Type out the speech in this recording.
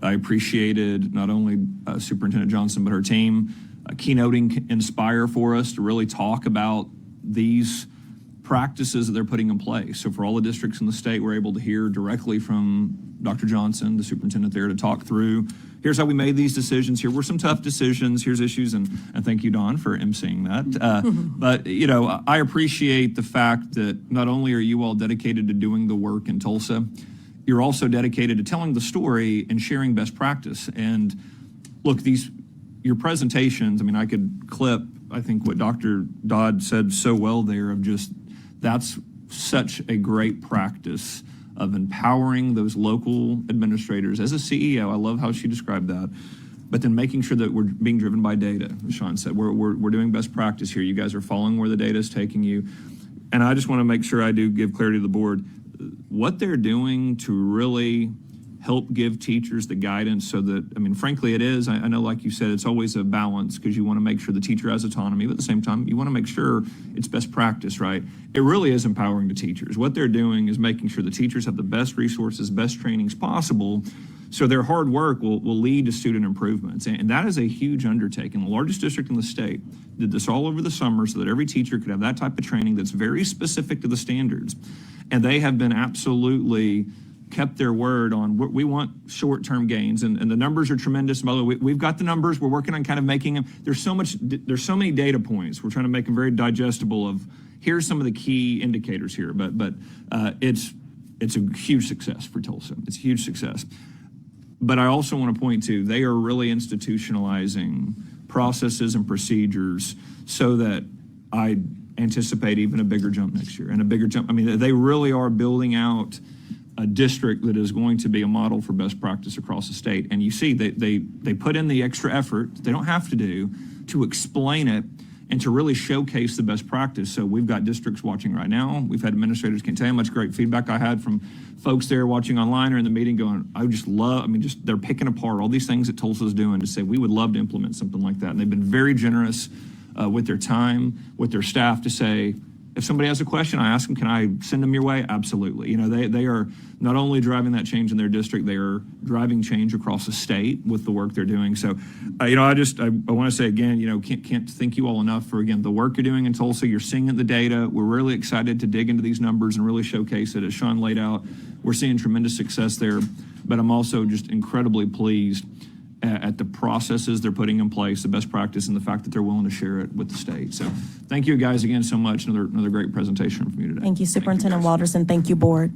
I appreciated not only Superintendent Johnson, but her team keynoting Inspire for us to really talk about these practices that they're putting in place. So for all the districts in the state, we're able to hear directly from Dr. Johnson, the superintendent there, to talk through, here's how we made these decisions, here were some tough decisions, here's issues, and thank you, Don, for emceeing that. But, you know, I appreciate the fact that not only are you all dedicated to doing the work in Tulsa, you're also dedicated to telling the story and sharing best practice. And look, your presentations, I mean, I could clip, I think, what Dr. Dodd said so well there of just, that's such a great practice of empowering those local administrators. As a CEO, I love how she described that, but then making sure that we're being driven by data, as Sean said. We're doing best practice here. You guys are following where the data is taking you. And I just want to make sure I do give clarity to the board. What they're doing to really help give teachers the guidance so that, I mean, frankly, it is, I know, like you said, it's always a balance because you want to make sure the teacher has autonomy, but at the same time, you want to make sure it's best practice, right? It really is empowering the teachers. What they're doing is making sure the teachers have the best resources, best trainings possible, so their hard work will lead to student improvements. And that is a huge undertaking. The largest district in the state did this all over the summer so that every teacher could have that type of training that's very specific to the standards. And they have been absolutely kept their word on what we want short-term gains, and the numbers are tremendous. By the way, we've got the numbers. We're working on kind of making them. There's so many data points. We're trying to make them very digestible. Of here's some of the key indicators here, but it's a huge success for Tulsa. It's a huge success. But I also want to point to they are really institutionalizing processes and procedures so that I anticipate even a bigger jump next year and a bigger jump. I mean, they really are building out a district that is going to be a model for best practice across the state. And you see they put in the extra effort, they don't have to do, to explain it and to really showcase the best practice. So we've got districts watching right now. We've had administrators, can't tell you how much great feedback I had from folks there watching online or in the meeting going, I just love, I mean, just they're picking apart all these things that Tulsa's doing to say, we would love to implement something like that. And they've been very generous with their time, with their staff to say, if somebody has a question, I ask them, can I send them your way? Absolutely. You know, they are not only driving that change in their district, they are driving change across the state with the work they're doing. So, you know, I want to say again, you know, can't thank you all enough for, again, the work you're doing in Tulsa. You're seeing the data. We're really excited to dig into these numbers and really showcase it. As Sean laid out, we're seeing tremendous success there, but I'm also just incredibly pleased at the processes they're putting in place, the best practice, and the fact that they're willing to share it with the state. So thank you guys again so much. Another great presentation from you today. Thank you, Superintendent Walterson. Thank you, board.